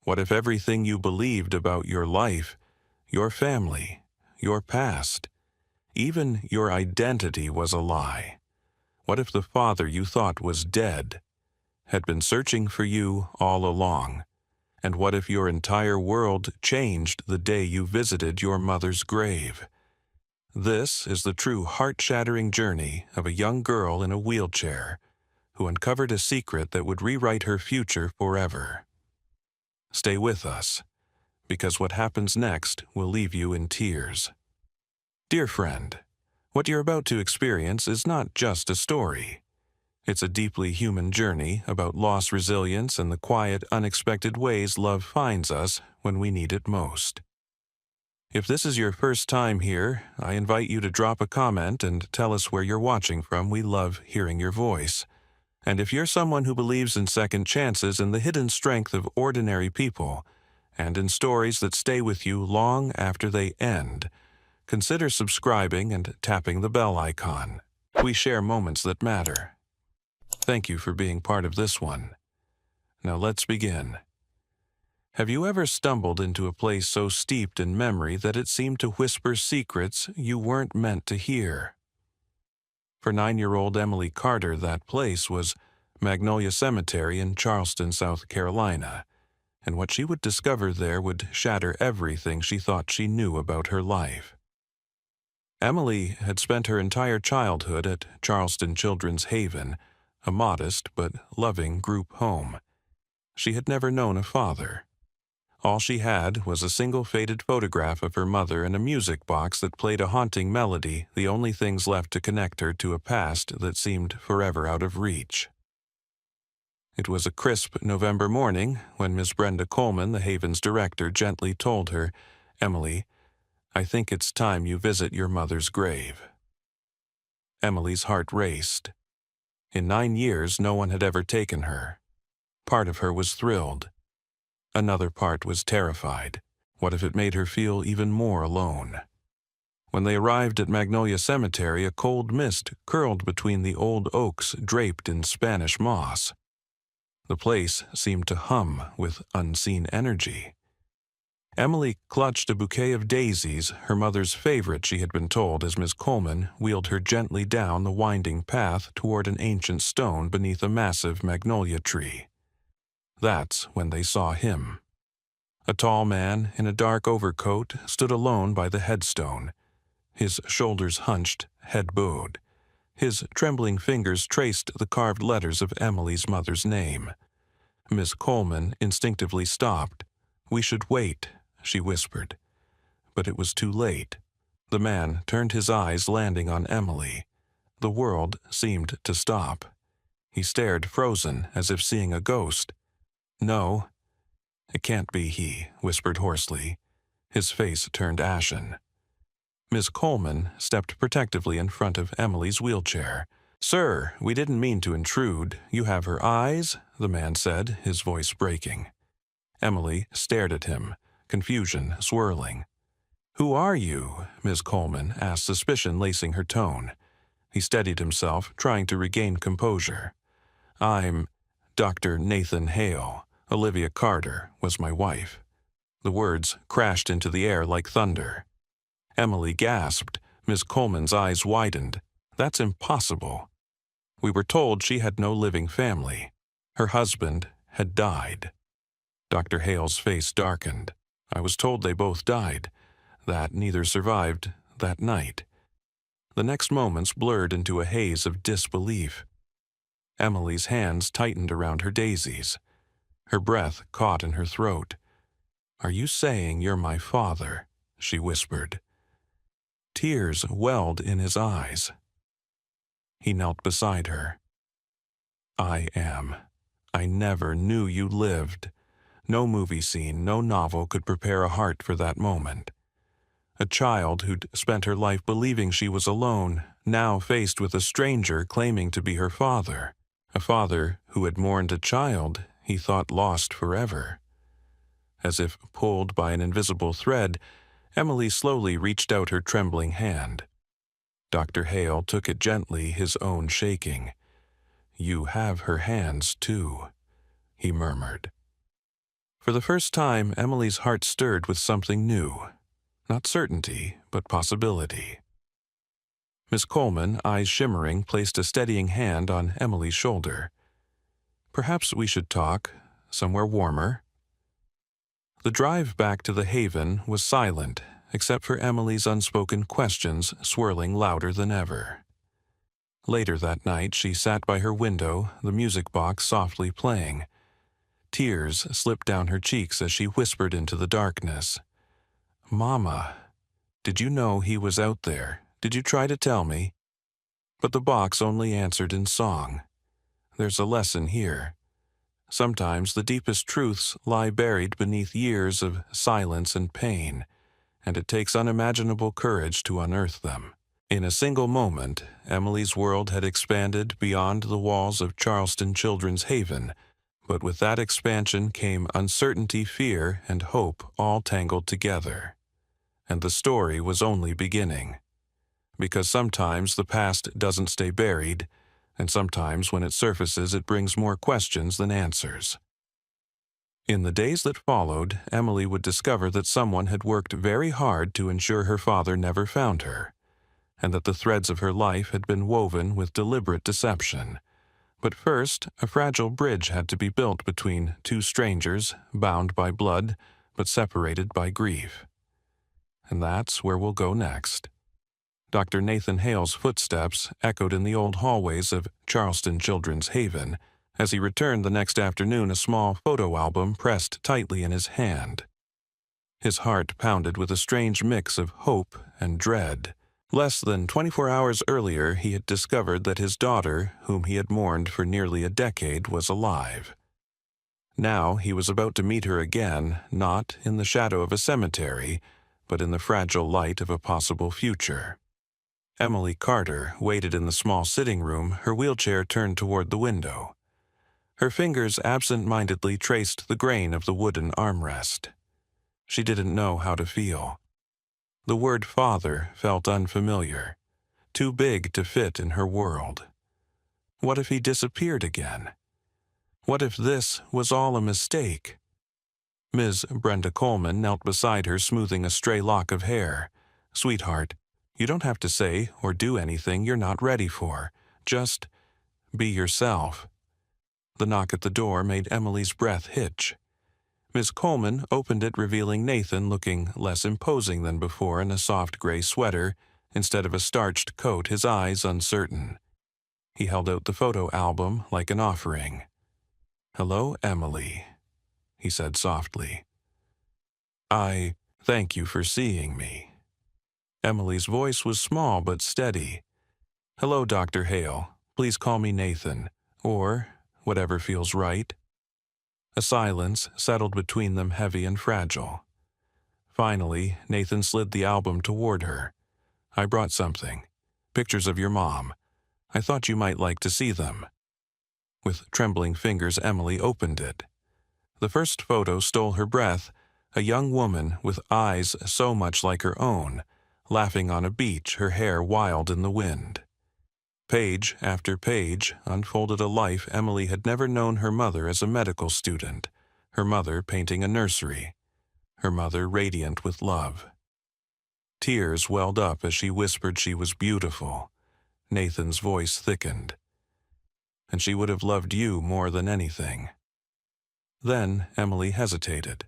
What if everything you believed about your life, your family, your past, even your identity was a lie? What if the father you thought was dead had been searching for you all along? And what if your entire world changed the day you visited your mother's grave? This is the true heart-shattering journey of a young girl in a wheelchair who uncovered a secret that would rewrite her future forever. Stay with us, because what happens next will leave you in tears. Dear friend, what you're about to experience is not just a story. It's a deeply human journey about lost resilience and the quiet, unexpected ways love finds us when we need it most. If this is your first time here, I invite you to drop a comment and tell us where you're watching from. We love hearing your voice. And if you're someone who believes in second chances and the hidden strength of ordinary people, and in stories that stay with you long after they end, consider subscribing and tapping the bell icon. We share moments that matter. Thank you for being part of this one. Now let's begin. Have you ever stumbled into a place so steeped in memory that it seemed to whisper secrets you weren't meant to hear? For 9-year-old Emily Carter, that place was Magnolia Cemetery in Charleston, South Carolina, and what she would discover there would shatter everything she thought she knew about her life. Emily had spent her entire childhood at Charleston Children's Haven, a modest but loving group home. She had never known a father. All she had was a single faded photograph of her mother and a music box that played a haunting melody, the only things left to connect her to a past that seemed forever out of reach. It was a crisp November morning when Miss Brenda Coleman, the Haven's director, gently told her, "Emily, I think it's time you visit your mother's grave." Emily's heart raced. In 9 years, no one had ever taken her. Part of her was thrilled. Another part was terrified. What if it made her feel even more alone? When they arrived at Magnolia Cemetery, a cold mist curled between the old oaks draped in Spanish moss. The place seemed to hum with unseen energy. Emily clutched a bouquet of daisies, her mother's favorite, she had been told, as Miss Coleman wheeled her gently down the winding path toward an ancient stone beneath a massive magnolia tree. That's when they saw him. A tall man in a dark overcoat stood alone by the headstone, his shoulders hunched, head bowed. His trembling fingers traced the carved letters of Emily's mother's name. Miss Coleman instinctively stopped. "We should wait," she whispered. But it was too late. The man turned his eyes, landing on Emily. The world seemed to stop. He stared, frozen, as if seeing a ghost. "No, it can't be he," whispered hoarsely. His face turned ashen. Miss Coleman stepped protectively in front of Emily's wheelchair. "Sir, we didn't mean to intrude. You have her eyes," the man said, his voice breaking. Emily stared at him, confusion swirling. "Who are you?" Miss Coleman asked, suspicion lacing her tone. He steadied himself, trying to regain composure. "I'm Dr. Nathan Hale. Olivia Carter was my wife." The words crashed into the air like thunder. Emily gasped. Miss Coleman's eyes widened. "That's impossible." "We were told she had no living family. Her husband had died." Dr. Hale's face darkened. "I was told they both died, that neither survived that night." The next moments blurred into a haze of disbelief. Emily's hands tightened around her daisies. Her breath caught in her throat. "Are you saying you're my father?" she whispered. Tears welled in his eyes. He knelt beside her. "I am. I never knew you lived." No movie scene, no novel could prepare a heart for that moment. A child who'd spent her life believing she was alone, now faced with a stranger claiming to be her father. A father who had mourned a child he thought lost forever. As if pulled by an invisible thread, Emily slowly reached out her trembling hand. Dr. Hale took it gently, his own shaking. "You have her hands, too," he murmured. For the first time, Emily's heart stirred with something new. Not certainty, but possibility. Miss Coleman, eyes shimmering, placed a steadying hand on Emily's shoulder. "Perhaps we should talk somewhere warmer." The drive back to the Haven was silent, except for Emily's unspoken questions swirling louder than ever. Later that night, she sat by her window, the music box softly playing. Tears slipped down her cheeks as she whispered into the darkness. "Mama, did you know he was out there? Did you try to tell me?" But the box only answered in song. There's a lesson here. Sometimes the deepest truths lie buried beneath years of silence and pain, and it takes unimaginable courage to unearth them. In a single moment, Emily's world had expanded beyond the walls of Charleston Children's Haven, but with that expansion came uncertainty, fear, and hope all tangled together. And the story was only beginning. Because sometimes the past doesn't stay buried, and sometimes when it surfaces it brings more questions than answers. In the days that followed, Emily would discover that someone had worked very hard to ensure her father never found her, and that the threads of her life had been woven with deliberate deception. But first, a fragile bridge had to be built between two strangers, bound by blood, but separated by grief. And that's where we'll go next. Dr. Nathan Hale's footsteps echoed in the old hallways of Charleston Children's Haven as he returned the next afternoon, a small photo album pressed tightly in his hand. His heart pounded with a strange mix of hope and dread. Less than 24 hours earlier, he had discovered that his daughter, whom he had mourned for nearly a decade, was alive. Now he was about to meet her again, not in the shadow of a cemetery, but in the fragile light of a possible future. Emily Carter waited in the small sitting room, her wheelchair turned toward the window. Her fingers absent-mindedly traced the grain of the wooden armrest. She didn't know how to feel. The word father felt unfamiliar, too big to fit in her world. What if he disappeared again? What if this was all a mistake? Ms. Brenda Coleman knelt beside her, smoothing a stray lock of hair. "Sweetheart, you don't have to say or do anything you're not ready for. Just be yourself." The knock at the door made Emily's breath hitch. Miss Coleman opened it, revealing Nathan, looking less imposing than before in a soft gray sweater instead of a starched coat, his eyes uncertain. He held out the photo album like an offering. "Hello, Emily," he said softly. "I thank you for seeing me." Emily's voice was small but steady. "Hello, Dr. Hale. Please call me Nathan, or whatever feels right." A silence settled between them, heavy and fragile. Finally, Nathan slid the album toward her. "I brought something. Pictures of your mom. I thought you might like to see them." With trembling fingers, Emily opened it. The first photo stole her breath, a young woman with eyes so much like her own, laughing on a beach, her hair wild in the wind. Page after page unfolded a life Emily had never known: her mother as a medical student, her mother painting a nursery, her mother radiant with love. Tears welled up as she whispered she was beautiful. Nathan's voice thickened. "And she would have loved you more than anything." Then Emily hesitated.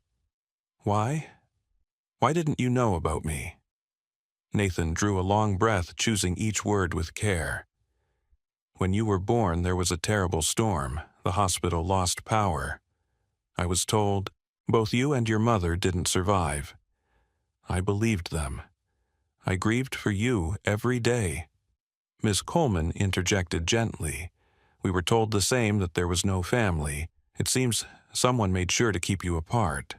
"Why? Why didn't you know about me?" Nathan drew a long breath, choosing each word with care. "When you were born, there was a terrible storm. The hospital lost power. I was told both you and your mother didn't survive. I believed them. I grieved for you every day." Miss Coleman interjected gently. "We were told the same, that there was no family. It seems someone made sure to keep you apart."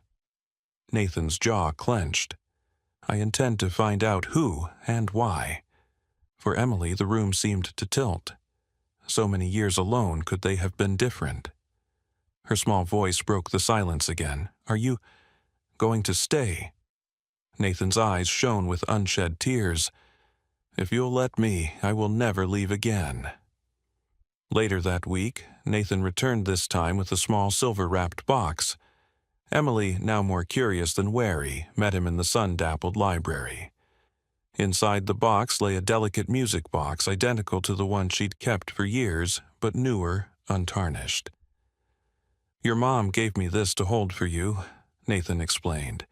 Nathan's jaw clenched. "I intend to find out who and why." For Emily, the room seemed to tilt. So many years alone, could they have been different? Her small voice broke the silence again. "Are you going to stay?" Nathan's eyes shone with unshed tears. "If you'll let me, I will never leave again." Later that week, Nathan returned, this time with a small silver-wrapped box. Emily, now more curious than wary, met him in the sun-dappled library. Inside the box lay a delicate music box identical to the one she'd kept for years, but newer, untarnished. "Your mom gave me this to hold for you," Nathan explained.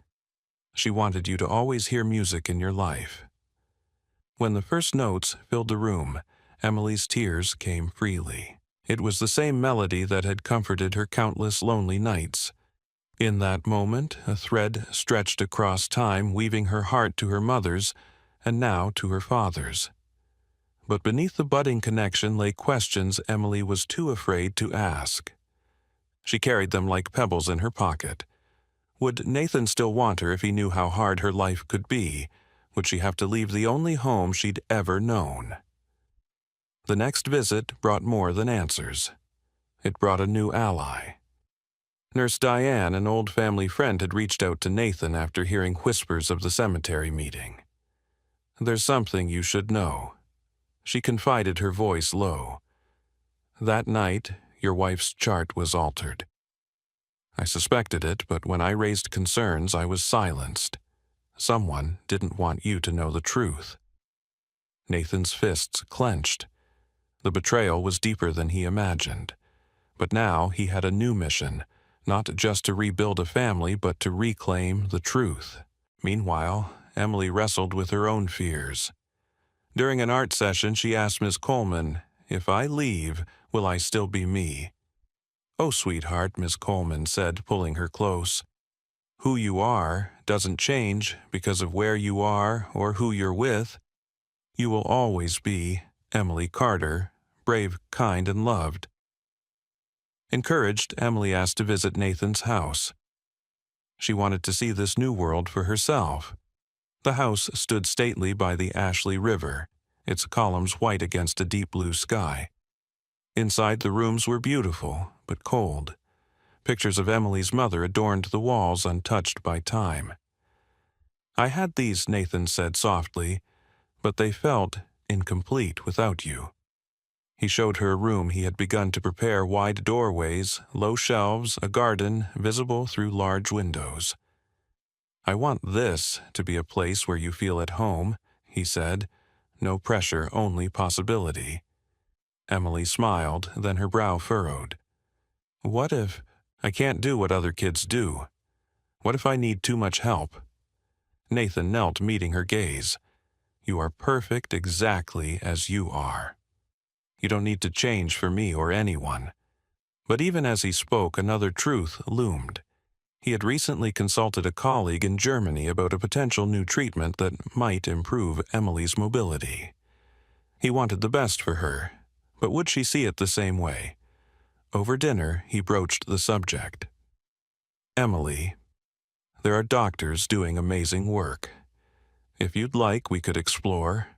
"She wanted you to always hear music in your life." When the first notes filled the room, Emily's tears came freely. It was the same melody that had comforted her countless lonely nights. In that moment, a thread stretched across time, weaving her heart to her mother's, and now to her father's. But beneath the budding connection lay questions Emily was too afraid to ask. She carried them like pebbles in her pocket. Would Nathan still want her if he knew how hard her life could be? Would she have to leave the only home she'd ever known? The next visit brought more than answers. It brought a new ally. Nurse Diane, an old family friend, had reached out to Nathan after hearing whispers of the cemetery meeting. "There's something you should know." She confided, her voice low. "That night, your wife's chart was altered. I suspected it, but when I raised concerns, I was silenced. Someone didn't want you to know the truth." Nathan's fists clenched. The betrayal was deeper than he imagined. But now he had a new mission, not just to rebuild a family, but to reclaim the truth. Meanwhile, Emily wrestled with her own fears. During an art session, she asked Miss Coleman, "If I leave, will I still be me?" "Oh, sweetheart," Miss Coleman said, pulling her close. "Who you are doesn't change because of where you are or who you're with. You will always be Emily Carter, brave, kind, and loved." Encouraged, Emily asked to visit Nathan's house. She wanted to see this new world for herself. The house stood stately by the Ashley River, its columns white against a deep blue sky. Inside, the rooms were beautiful, but cold. Pictures of Emily's mother adorned the walls, untouched by time. "I had these," Nathan said softly, "but they felt incomplete without you." He showed her a room he had begun to prepare: wide doorways, low shelves, a garden visible through large windows. "I want this to be a place where you feel at home," he said. "No pressure, only possibility." Emily smiled, then her brow furrowed. "What if I can't do what other kids do? What if I need too much help?" Nathan knelt, meeting her gaze. "You are perfect exactly as you are. You don't need to change for me or anyone." But even as he spoke, another truth loomed. He had recently consulted a colleague in Germany about a potential new treatment that might improve Emily's mobility. He wanted the best for her, but would she see it the same way? Over dinner, he broached the subject. "Emily, there are doctors doing amazing work. If you'd like, we could explore."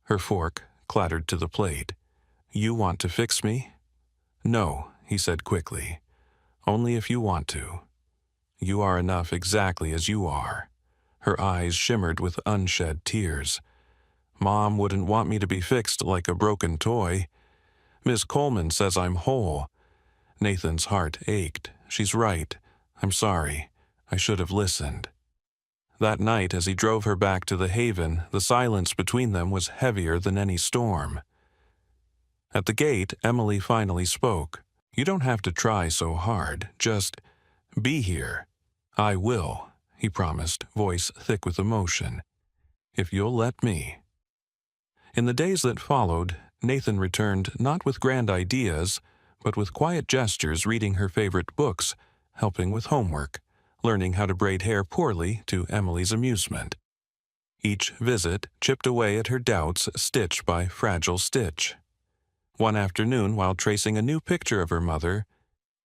Her fork clattered to the plate. "You want to fix me?" "No," he said quickly. "Only if you want to. You are enough exactly as you are." Her eyes shimmered with unshed tears. "Mom wouldn't want me to be fixed like a broken toy. Miss Coleman says I'm whole." Nathan's heart ached. "She's right. I'm sorry. I should have listened." That night, as he drove her back to the Haven, the silence between them was heavier than any storm. At the gate, Emily finally spoke. "You don't have to try so hard. Just be here." "I will," he promised, voice thick with emotion. "If you'll let me." In the days that followed, Nathan returned not with grand ideas, but with quiet gestures, reading her favorite books, helping with homework, learning how to braid hair poorly to Emily's amusement. Each visit chipped away at her doubts, stitch by fragile stitch. One afternoon, while tracing a new picture of her mother,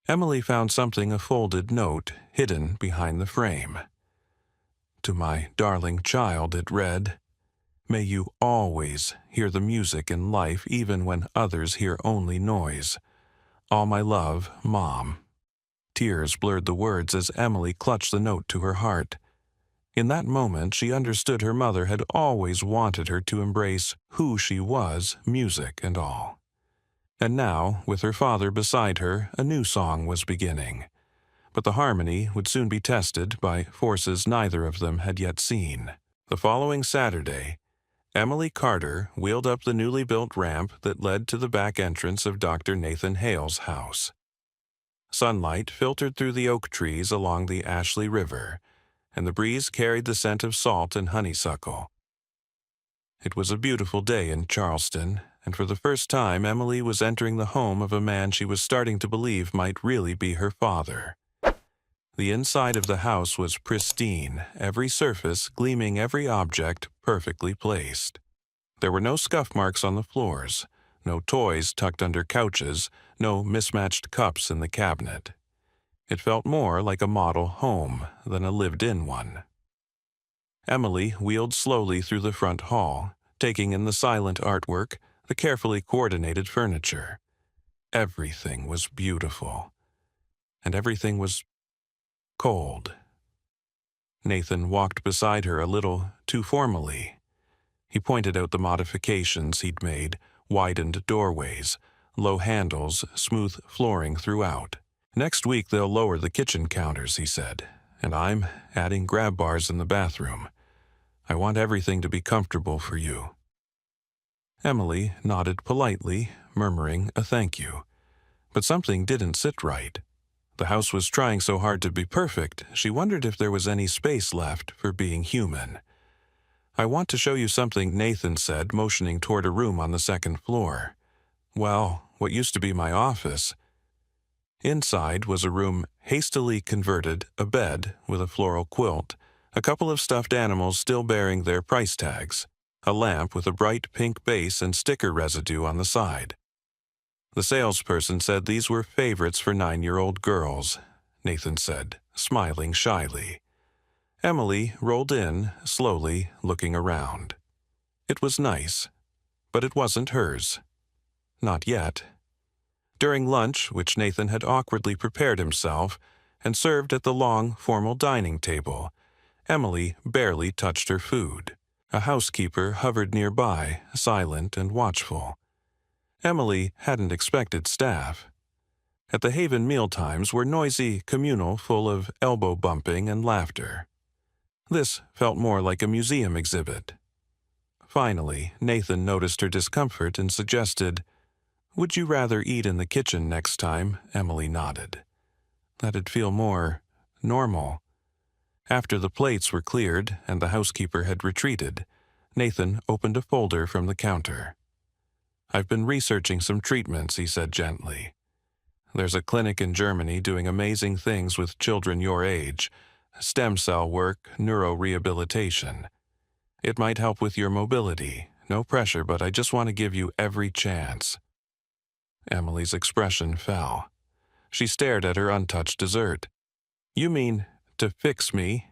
Emily found something, a folded note hidden behind the frame. "To my darling child," it read, "may you always hear the music in life even when others hear only noise. All my love, Mom." Tears blurred the words as Emily clutched the note to her heart. In that moment, she understood her mother had always wanted her to embrace who she was, music and all. And now, with her father beside her, a new song was beginning. but the harmony would soon be tested by forces neither of them had yet seen. The following Saturday, Emily Carter wheeled up the newly built ramp that led to the back entrance of Dr. Nathan Hale's house. Sunlight filtered through the oak trees along the Ashley River, and the breeze carried the scent of salt and honeysuckle. It was a beautiful day in Charleston, and for the first time Emily was entering the home of a man she was starting to believe might really be her father. The inside of the house was pristine, every surface gleaming, every object perfectly placed. There were no scuff marks on the floors, no toys tucked under couches, no mismatched cups in the cabinet. It felt more like a model home than a lived-in one. Emily wheeled slowly through the front hall, taking in the silent artwork, the carefully coordinated furniture. Everything was beautiful, and everything was cold. Nathan walked beside her a little too formally. He pointed out the modifications he'd made, widened doorways, low handles, smooth flooring throughout. Next week they'll lower the kitchen counters, he said, and I'm adding grab bars in the bathroom. I want everything to be comfortable for you. Emily nodded politely, murmuring a thank you. But something didn't sit right. The house was trying so hard to be perfect, she wondered if there was any space left for being human. I want to show you something, Nathan said, motioning toward a room on the second floor. Well, what used to be my office. Inside was a room hastily converted, a bed with a floral quilt, a couple of stuffed animals still bearing their price tags, a lamp with a bright pink base and sticker residue on the side. The salesperson said these were favorites for 9-year-old girls, Nathan said, smiling shyly. Emily rolled in, slowly, looking around. It was nice, but it wasn't hers. Not yet. During lunch, which Nathan had awkwardly prepared himself and served at the long, formal dining table, Emily barely touched her food. A housekeeper hovered nearby, silent and watchful. Emily hadn't expected staff. At the Haven mealtimes were noisy, communal, full of elbow bumping and laughter. This felt more like a museum exhibit. Finally, Nathan noticed her discomfort and suggested, "Would you rather eat in the kitchen next time?" Emily nodded. That'd feel more normal. After the plates were cleared and the housekeeper had retreated, Nathan opened a folder from the counter. "I've been researching some treatments," he said gently. "There's a clinic in Germany doing amazing things with children your age, stem cell work, neurorehabilitation. It might help with your mobility. No pressure, but I just want to give you every chance." Emily's expression fell. She stared at her untouched dessert. "You mean to fix me?"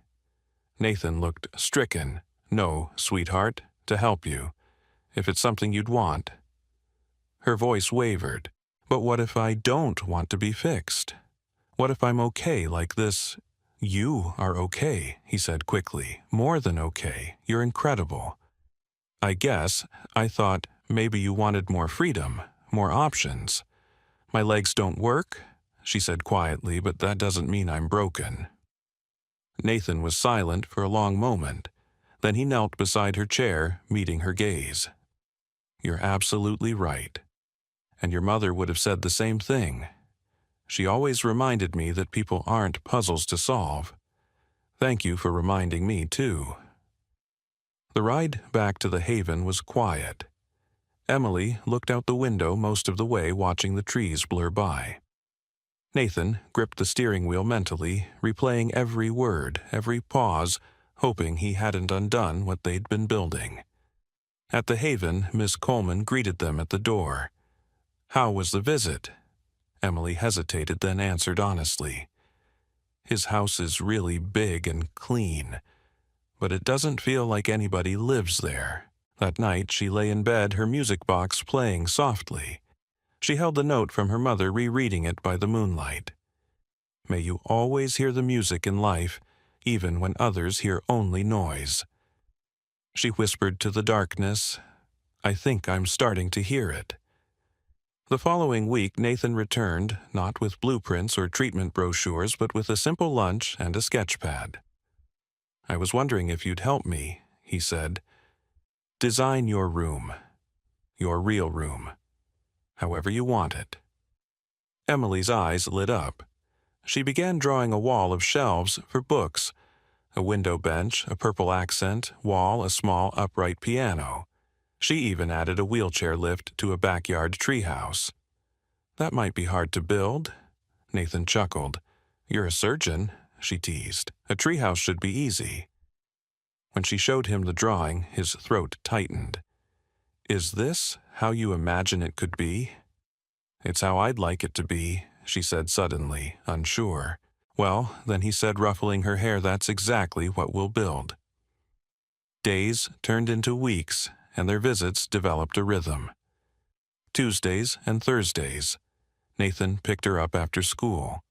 Nathan looked stricken. "No, sweetheart, to help you, if it's something you'd want." Her voice wavered. "But what if I don't want to be fixed? What if I'm okay like this?" "You are okay," he said quickly. "More than okay. You're incredible. I guess I thought maybe you wanted more freedom, more options. My legs don't work," she said quietly, "but that doesn't mean I'm broken." Nathan was silent for a long moment. Then he knelt beside her chair, meeting her gaze. "You're absolutely right. And your mother would have said the same thing. She always reminded me that people aren't puzzles to solve. Thank you for reminding me, too." The ride back to the Haven was quiet. Emily looked out the window most of the way, watching the trees blur by. Nathan gripped the steering wheel mentally, replaying every word, every pause, hoping he hadn't undone what they'd been building. At the Haven, Miss Coleman greeted them at the door. "How was the visit?" Emily hesitated, then answered honestly. "His house is really big and clean, but it doesn't feel like anybody lives there." That night she lay in bed, her music box playing softly. She held the note from her mother, rereading it by the moonlight. "May you always hear the music in life, even when others hear only noise." She whispered to the darkness, "I think I'm starting to hear it." The following week, Nathan returned, not with blueprints or treatment brochures, but with a simple lunch and a sketch pad. "I was wondering if you'd help me," he said. "Design your room. Your real room. However you want it." Emily's eyes lit up. She began drawing a wall of shelves for books, a window bench, a purple accent wall, a small upright piano. She even added a wheelchair lift to a backyard treehouse. "That might be hard to build." Nathan chuckled. "You're a surgeon," she teased. "A treehouse should be easy." When she showed him the drawing, his throat tightened. "Is this how you imagine it could be?" "It's how I'd like it to be," she said suddenly, unsure. "Well," then he said, ruffling her hair, "that's exactly what we'll build." Days turned into weeks, and their visits developed a rhythm. Tuesdays and Thursdays, Nathan picked her up after school.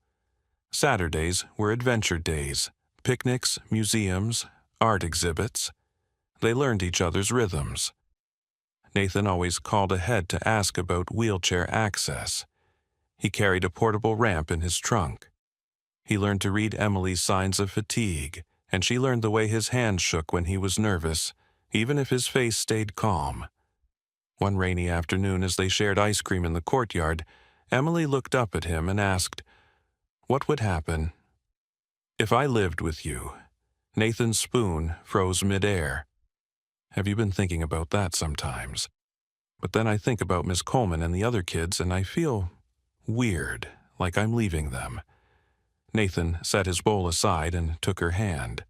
Saturdays were adventure days, picnics, museums, art exhibits. They learned each other's rhythms. Nathan always called ahead to ask about wheelchair access. He carried a portable ramp in his trunk. He learned to read Emily's signs of fatigue, and she learned the way his hands shook when he was nervous, even if his face stayed calm. One rainy afternoon, as they shared ice cream in the courtyard, Emily looked up at him and asked, "What would happen if I lived with you?" Nathan's spoon froze midair. "Have you been thinking about that sometimes? But then I think about Miss Coleman and the other kids, and I feel weird, like I'm leaving them." Nathan set his bowl aside and took her hand.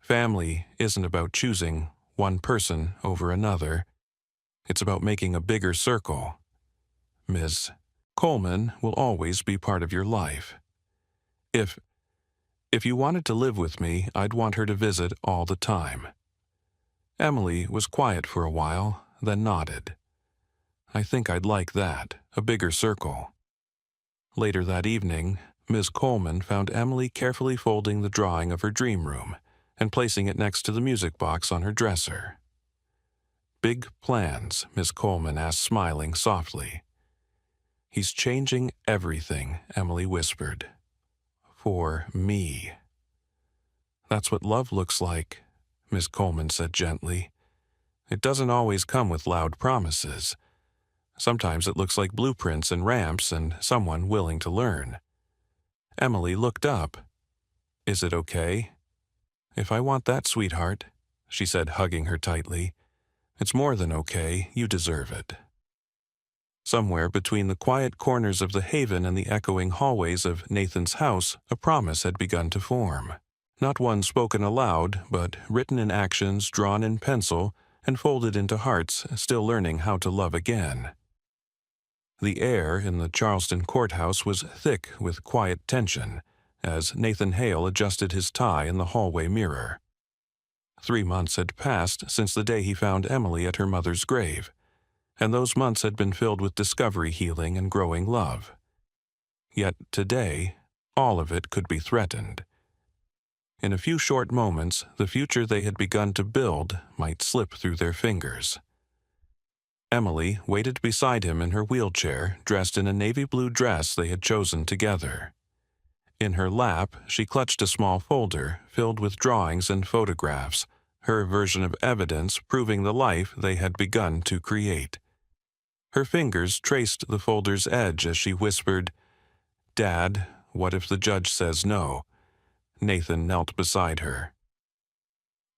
"Family isn't about choosing one person over another. It's about making a bigger circle. Ms. Coleman will always be part of your life. If you wanted to live with me, I'd want her to visit all the time." Emily was quiet for a while, then nodded. "I think I'd like that, a bigger circle." Later that evening, Ms. Coleman found Emily carefully folding the drawing of her dream room and placing it next to the music box on her dresser. "Big plans," Miss Coleman asked, smiling softly. "He's changing everything," Emily whispered. "For me." "That's what love looks like," Miss Coleman said gently. "It doesn't always come with loud promises. Sometimes it looks like blueprints and ramps and someone willing to learn." Emily looked up. "Is it okay?" "If I want that, sweetheart," she said, hugging her tightly. "It's more than okay. You deserve it." Somewhere between the quiet corners of the Haven and the echoing hallways of Nathan's house, a promise had begun to form. Not one spoken aloud, but written in actions drawn in pencil and folded into hearts still learning how to love again. The air in the Charleston courthouse was thick with quiet tension as Nathan Hale adjusted his tie in the hallway mirror. 3 months had passed since the day he found Emily at her mother's grave, and those months had been filled with discovery, healing, and growing love. Yet today, all of it could be threatened. In a few short moments, the future they had begun to build might slip through their fingers. Emily waited beside him in her wheelchair, dressed in a navy blue dress they had chosen together. In her lap, she clutched a small folder filled with drawings and photographs, her version of evidence proving the life they had begun to create. Her fingers traced the folder's edge as she whispered, "Dad, what if the judge says no?" Nathan knelt beside her.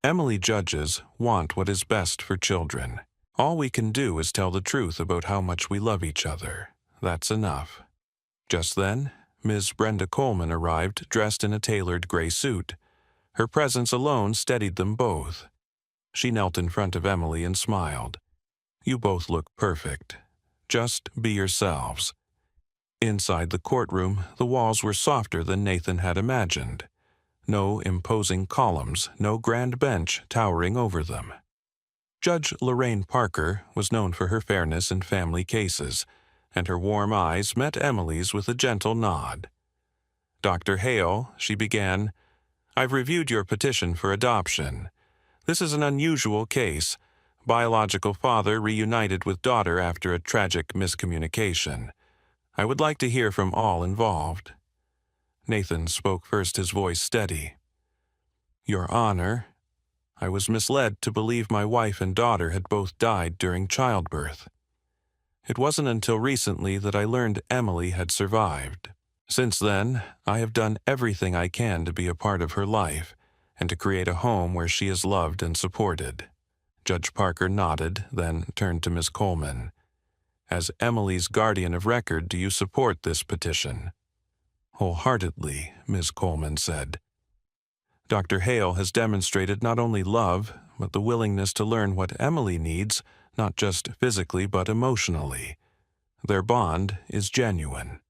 Emily judges want what is best for children. All we can do is tell the truth about how much we love each other. That's enough. Just then, Ms. Brenda Coleman arrived, dressed in a tailored gray suit. Her presence alone steadied them both. She knelt in front of Emily and smiled. "You both look perfect. Just be yourselves." Inside the courtroom, the walls were softer than Nathan had imagined. No imposing columns, no grand bench towering over them. Judge Lorraine Parker was known for her fairness in family cases, and her warm eyes met Emily's with a gentle nod. "Dr. Hale," she began, "I've reviewed your petition for adoption. This is an unusual case, biological father reunited with daughter after a tragic miscommunication. I would like to hear from all involved." Nathan spoke first, his voice steady. "Your Honor, I was misled to believe my wife and daughter had both died during childbirth. It wasn't until recently that I learned Emily had survived. Since then, I have done everything I can to be a part of her life and to create a home where she is loved and supported." Judge Parker nodded, then turned to Ms. Coleman. "As Emily's guardian of record, do you support this petition?" "Wholeheartedly," Ms. Coleman said. "Dr. Hale has demonstrated not only love, but the willingness to learn what Emily needs, not just physically but emotionally. Their bond is genuine."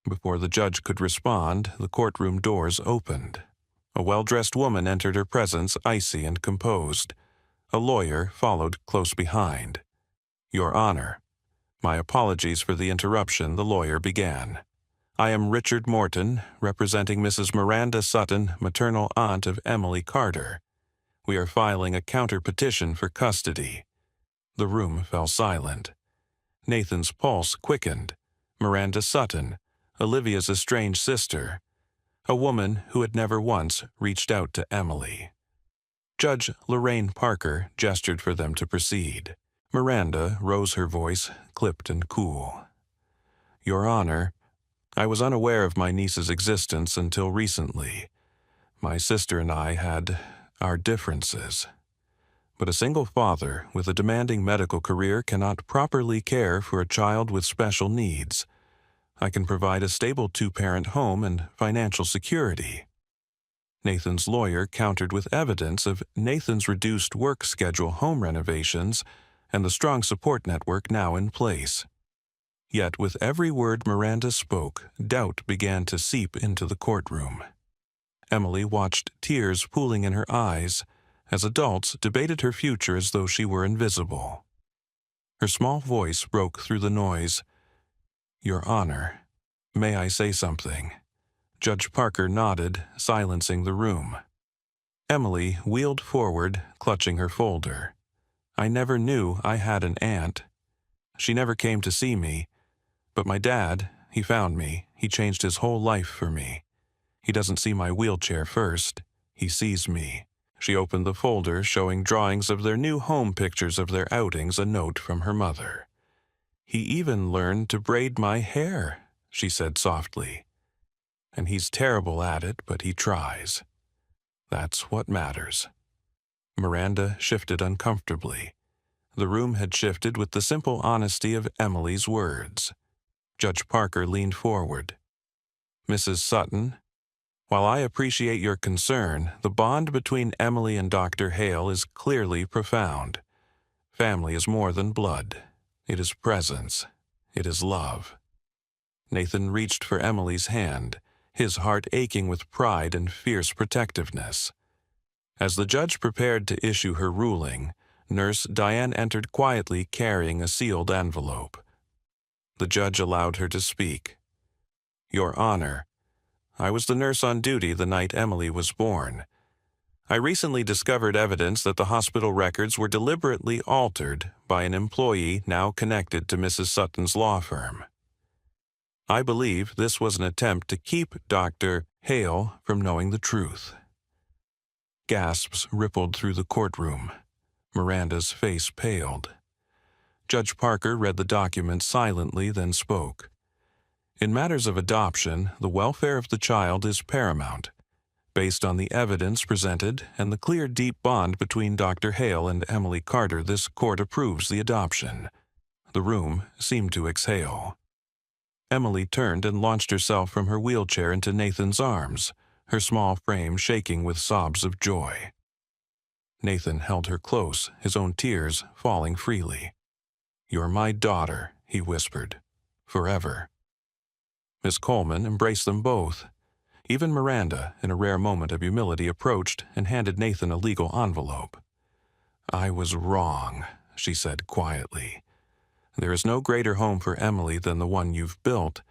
Before the judge could respond, the courtroom doors opened. A well-dressed woman entered her presence, icy and composed. A lawyer followed close behind. "Your Honor, my apologies for the interruption," the lawyer began. "I am Richard Morton, representing Mrs. Miranda Sutton, maternal aunt of Emily Carter. We are filing a counter-petition for custody." The room fell silent. Nathan's pulse quickened. Miranda Sutton, Olivia's estranged sister, a woman who had never once reached out to Emily. Judge Lorraine Parker gestured for them to proceed. Miranda rose, her voice clipped and cool. "Your Honor, I was unaware of my niece's existence until recently. My sister and I had our differences. But a single father with a demanding medical career cannot properly care for a child with special needs. I can provide a stable two-parent home and financial security." Nathan's lawyer countered with evidence of Nathan's reduced work schedule, home renovations, and the strong support network now in place. Yet with every word Miranda spoke, doubt began to seep into the courtroom. Emily watched tears pooling in her eyes as adults debated her future as though she were invisible. Her small voice broke through the noise. "Your Honor, may I say something?" Judge Parker nodded, silencing the room. Emily wheeled forward, clutching her folder. "I never knew I had an aunt. She never came to see me. But my dad, he found me. He changed his whole life for me. He doesn't see my wheelchair first. He sees me." She opened the folder, showing drawings of their new home, pictures of their outings, a note from her mother. "He even learned to braid my hair," she said softly. "And he's terrible at it, but he tries. That's what matters." Miranda shifted uncomfortably. The room had shifted with the simple honesty of Emily's words. Judge Parker leaned forward. "Mrs. Sutton, while I appreciate your concern, the bond between Emily and Dr. Hale is clearly profound. Family is more than blood. It is presence. It is love." Nathan reached for Emily's hand, his heart aching with pride and fierce protectiveness. As the judge prepared to issue her ruling, Nurse Diane entered quietly, carrying a sealed envelope. The judge allowed her to speak. "Your Honor, I was the nurse on duty the night Emily was born. I recently discovered evidence that the hospital records were deliberately altered by an employee now connected to Mrs. Sutton's law firm. I believe this was an attempt to keep Dr. Hale from knowing the truth." Gasps rippled through the courtroom. Miranda's face paled. Judge Parker read the document silently, then spoke. "In matters of adoption, the welfare of the child is paramount. Based on the evidence presented and the clear, deep bond between Dr. Hale and Emily Carter, this court approves the adoption." The room seemed to exhale. Emily turned and launched herself from her wheelchair into Nathan's arms, her small frame shaking with sobs of joy. Nathan held her close, his own tears falling freely. "You're my daughter," he whispered. "Forever." Miss Coleman embraced them both. Even Miranda, in a rare moment of humility, approached and handed Nathan a legal envelope. "I was wrong," she said quietly. "There is no greater home for Emily than the one you've built.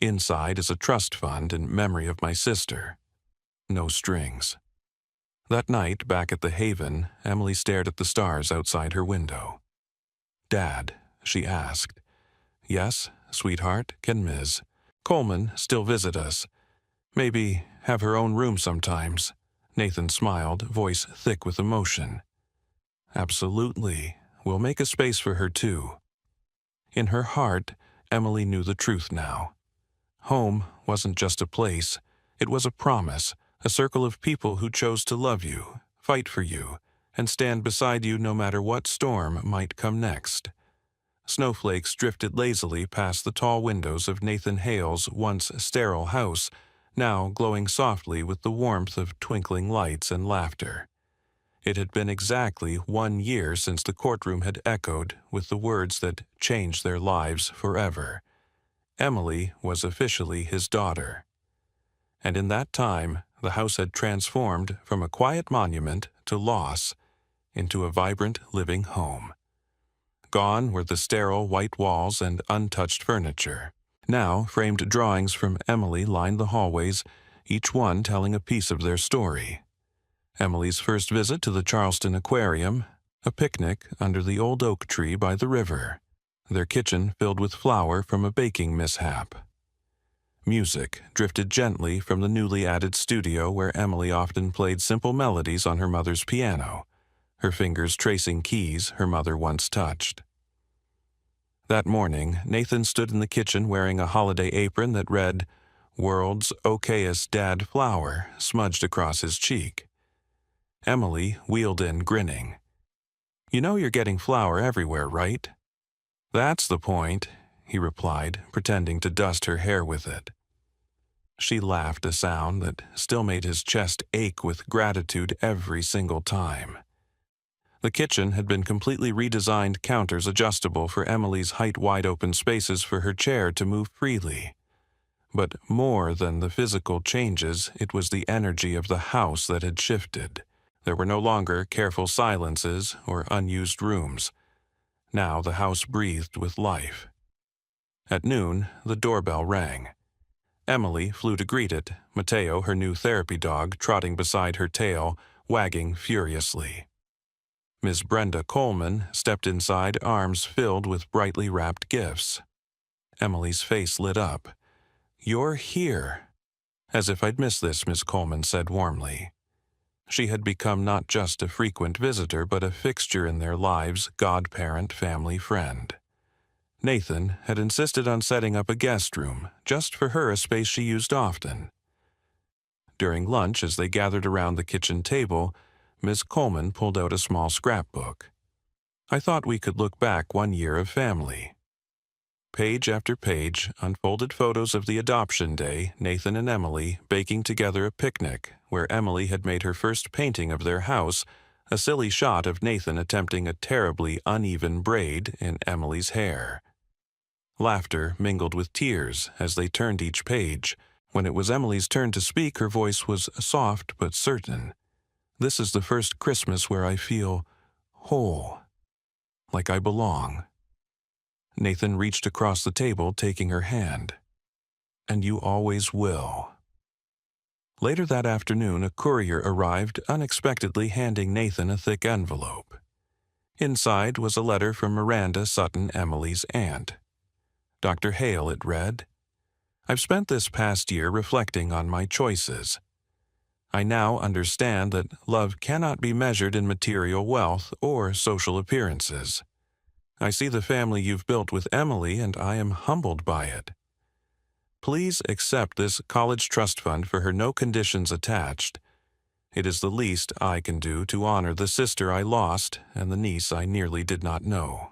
Inside is a trust fund in memory of my sister. No strings." That night, back at the Haven, Emily stared at the stars outside her window. "Dad," she asked. "Yes, sweetheart, can Ms. Coleman still visit us? Maybe have her own room sometimes?" Nathan smiled, voice thick with emotion. "Absolutely. We'll make a space for her, too." In her heart, Emily knew the truth now. Home wasn't just a place. It was a promise, a circle of people who chose to love you, fight for you, and stand beside you no matter what storm might come next. Snowflakes drifted lazily past the tall windows of Nathan Hale's once sterile house, now glowing softly with the warmth of twinkling lights and laughter. It had been exactly 1 year since the courtroom had echoed with the words that changed their lives forever. Emily was officially his daughter. And in that time, the house had transformed from a quiet monument to loss into a vibrant living home. Gone were the sterile white walls and untouched furniture. Now, framed drawings from Emily lined the hallways, each one telling a piece of their story. Emily's first visit to the Charleston Aquarium, a picnic under the old oak tree by the river, their kitchen filled with flour from a baking mishap. Music drifted gently from the newly added studio where Emily often played simple melodies on her mother's piano, her fingers tracing keys her mother once touched. That morning, Nathan stood in the kitchen wearing a holiday apron that read, "World's Okayest Dad Flour," smudged across his cheek. Emily wheeled in, grinning. "You know you're getting flour everywhere, right?" "That's the point," he replied, pretending to dust her hair with it. She laughed, a sound that still made his chest ache with gratitude every single time. The kitchen had been completely redesigned, counters adjustable for Emily's height, wide-open spaces for her chair to move freely. But more than the physical changes, it was the energy of the house that had shifted. There were no longer careful silences or unused rooms. Now the house breathed with life. At noon, the doorbell rang. Emily flew to greet it, Mateo, her new therapy dog, trotting beside her tail, wagging furiously. Ms. Brenda Coleman stepped inside, arms filled with brightly wrapped gifts. Emily's face lit up. "You're here." "As if I'd missed this," Miss Coleman said warmly. She had become not just a frequent visitor, but a fixture in their lives, godparent, family, friend. Nathan had insisted on setting up a guest room, just for her, a space she used often. During lunch, as they gathered around the kitchen table, Miss Coleman pulled out a small scrapbook. "I thought we could look back 1 year of family." Page after page unfolded photos of the adoption day, Nathan and Emily baking together a picnic where Emily had made her first painting of their house, a silly shot of Nathan attempting a terribly uneven braid in Emily's hair. Laughter mingled with tears as they turned each page. When it was Emily's turn to speak, her voice was soft but certain. "This is the first Christmas where I feel whole, like I belong." Nathan reached across the table, taking her hand. "And you always will." Later that afternoon, a courier arrived unexpectedly, handing Nathan a thick envelope. Inside was a letter from Miranda Sutton, Emily's aunt. "Dr. Hale," it read, "I've spent this past year reflecting on my choices. I now understand that love cannot be measured in material wealth or social appearances. I see the family you've built with Emily, and I am humbled by it. Please accept this college trust fund for her, no conditions attached. It is the least I can do to honor the sister I lost and the niece I nearly did not know."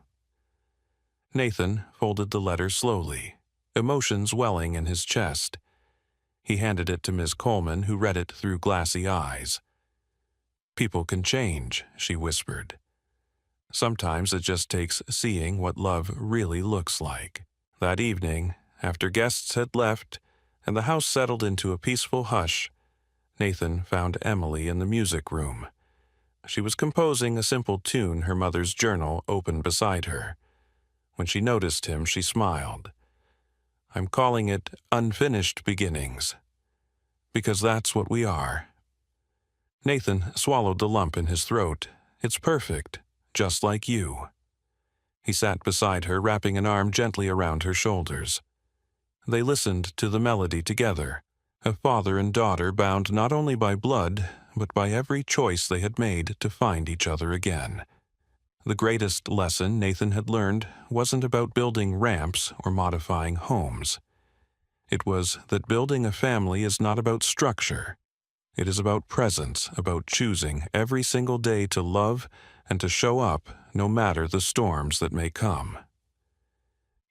Nathan folded the letter slowly, emotions welling in his chest. He handed it to Ms. Coleman, who read it through glassy eyes. "People can change," she whispered. "Sometimes it just takes seeing what love really looks like." That evening, after guests had left and the house settled into a peaceful hush, Nathan found Emily in the music room. She was composing a simple tune, her mother's journal open beside her. When she noticed him, she smiled. "I'm calling it Unfinished Beginnings, because that's what we are." Nathan swallowed the lump in his throat. It's perfect, just like you. He sat beside her, wrapping an arm gently around her shoulders. They listened to the melody together, a father and daughter bound not only by blood, but by every choice they had made to find each other again. The greatest lesson Nathan had learned wasn't about building ramps or modifying homes. It was that building a family is not about structure. It is about presence, about choosing every single day to love and to show up no matter the storms that may come.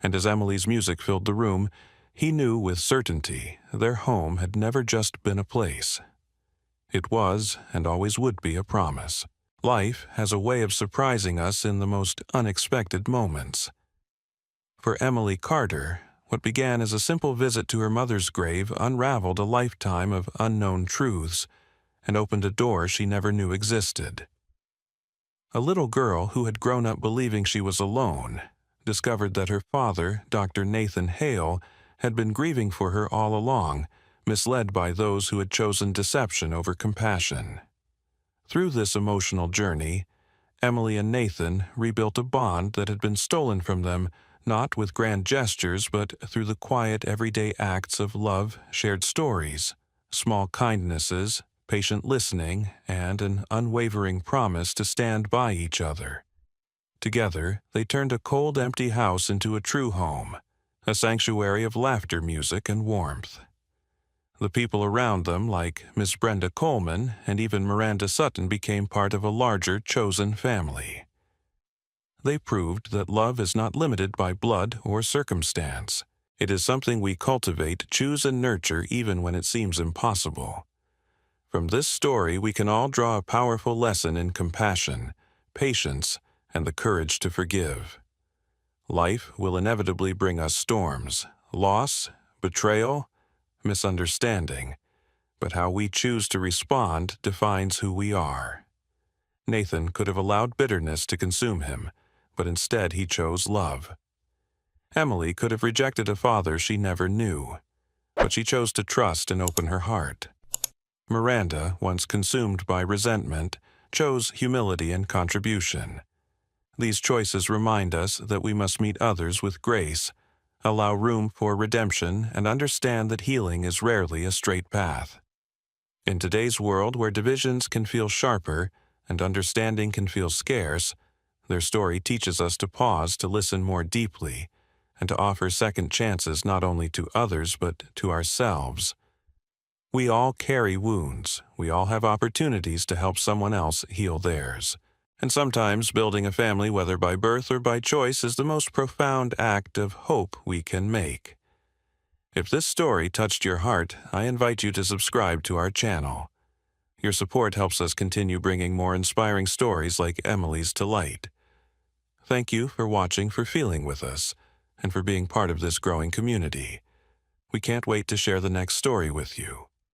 And as Emily's music filled the room, he knew with certainty their home had never just been a place. It was and always would be a promise. Life has a way of surprising us in the most unexpected moments. For Emily Carter, what began as a simple visit to her mother's grave unraveled a lifetime of unknown truths and opened a door she never knew existed. A little girl who had grown up believing she was alone discovered that her father, Dr. Nathan Hale, had been grieving for her all along, misled by those who had chosen deception over compassion. Through this emotional journey, Emily and Nathan rebuilt a bond that had been stolen from them, not with grand gestures, but through the quiet, everyday acts of love, shared stories, small kindnesses, patient listening, and an unwavering promise to stand by each other. Together, they turned a cold, empty house into a true home, a sanctuary of laughter, music, and warmth. The people around them, like Miss Brenda Coleman and even Miranda Sutton, became part of a larger, chosen family. They proved that love is not limited by blood or circumstance. It is something we cultivate, choose, and nurture even when it seems impossible. From this story, we can all draw a powerful lesson in compassion, patience, and the courage to forgive. Life will inevitably bring us storms, loss, betrayal, misunderstanding, but how we choose to respond defines who we are. Nathan could have allowed bitterness to consume him, but instead he chose love. Emily could have rejected a father she never knew, but she chose to trust and open her heart. Miranda, once consumed by resentment, chose humility and contribution. These choices remind us that we must meet others with grace, allow room for redemption, and understand that healing is rarely a straight path. In today's world where divisions can feel sharper and understanding can feel scarce, their story teaches us to pause to listen more deeply and to offer second chances not only to others but to ourselves. We all carry wounds. We all have opportunities to help someone else heal theirs. And sometimes building a family, whether by birth or by choice, is the most profound act of hope we can make. If this story touched your heart, I invite you to subscribe to our channel. Your support helps us continue bringing more inspiring stories like Emily's to light. Thank you for watching, for feeling with us, and for being part of this growing community. We can't wait to share the next story with you.